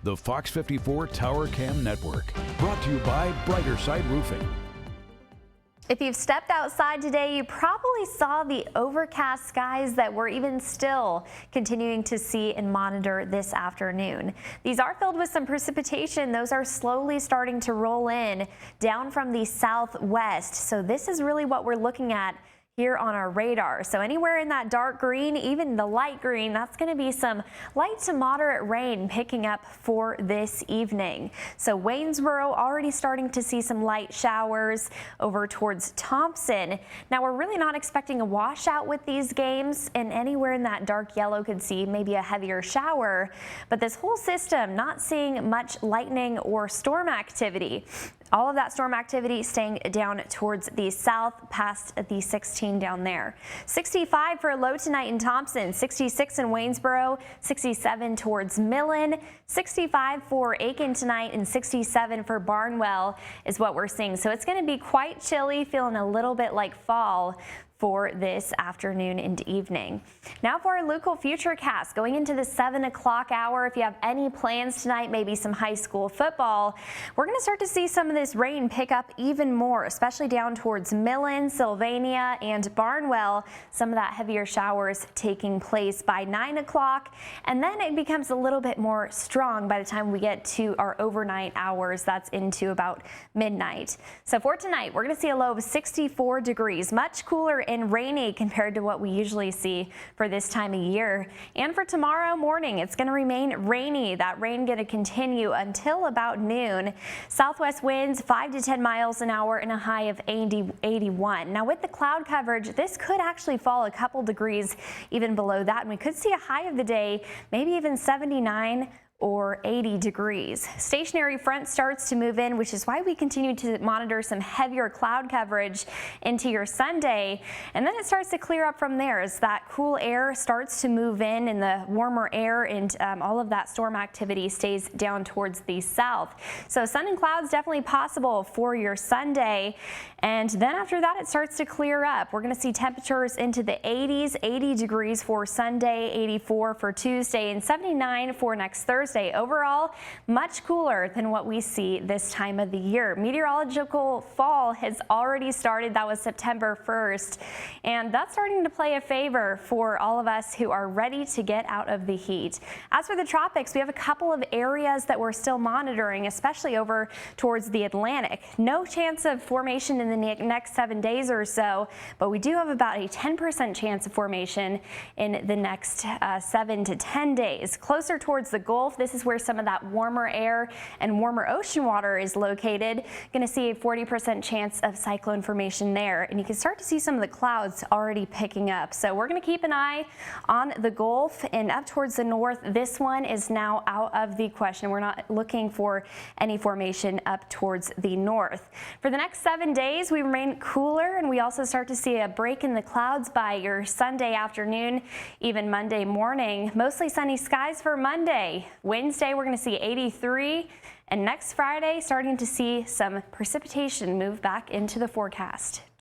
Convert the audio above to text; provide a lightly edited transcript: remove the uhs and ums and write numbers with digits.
The Fox 54 Tower Cam Network, brought to you by Brighter Side Roofing. If you've stepped outside today, you probably saw the overcast skies that we're even still continuing to see and monitor this afternoon. These are filled with some precipitation. Those are slowly starting to roll in down from the southwest. So this is really what we're looking at here on our radar. So anywhere in that dark green, even the light green, that's going to be some light to moderate rain picking up for this evening. So Waynesboro already starting to see some light showers over towards Thompson. Now we're really not expecting a washout with these games, and anywhere in that dark yellow could see maybe a heavier shower, but this whole system not seeing much lightning or storm activity. All of that storm activity staying down towards the south past the 16 down there. 65 for a low tonight in Thompson, 66 in Waynesboro, 67 towards Millen, 65 for Aiken tonight, and 67 for Barnwell is what we're seeing. So it's going to be quite chilly, feeling a little bit like fall for this afternoon and evening. Now for our local futurecast, going into the 7 o'clock hour. If you have any plans tonight, maybe some high school football, we're going to start to see some of this rain pick up even more, especially down towards Millen, Sylvania, and Barnwell. Some of that heavier showers taking place by 9 o'clock, and then it becomes a little bit more strong by the time we get to our overnight hours. That's into about midnight. So for tonight, we're going to see a low of 64 degrees, much cooler and rainy compared to what we usually see for this time of year. And for tomorrow morning, it's going to remain rainy. That rain going to continue until about noon. Southwest winds 5 to 10 miles an hour and a high of 81. Now with the cloud coverage, this could actually fall a couple degrees even below that, and we could see a high of the day, maybe even 79 or 80 degrees. Stationary front starts to move in, which is why we continue to monitor some heavier cloud coverage into your Sunday. And then it starts to clear up from there as that cool air starts to move in and the warmer air, and all of that storm activity stays down towards the south. So sun and clouds definitely possible for your Sunday. And then after that, it starts to clear up. We're going to see temperatures into the 80s, 80 degrees for Sunday, 84 for Tuesday, and 79 for next Thursday. Overall, much cooler than what we see this time of the year. Meteorological fall has already started. That was September 1st, and that's starting to play a favor for all of us who are ready to get out of the heat. As for the tropics, we have a couple of areas that we're still monitoring, especially over towards the Atlantic. No chance of formation in the next 7 days or so, but we do have about a 10% chance of formation in the next 7 to 10 days. Closer towards the Gulf, this is where some of that warmer air and warmer ocean water is located. Going to see a 40% chance of cyclone formation there, and you can start to see some of the clouds already picking up. So we're going to keep an eye on the Gulf and up towards the north. This one is now out of the question. We're not looking for any formation up towards the north. For the next 7 days, we remain cooler, and we also start to see a break in the clouds by your Sunday afternoon, even Monday morning. Mostly sunny skies for Monday. Wednesday, we're going to see 83, and next Friday, starting to see some precipitation move back into the forecast.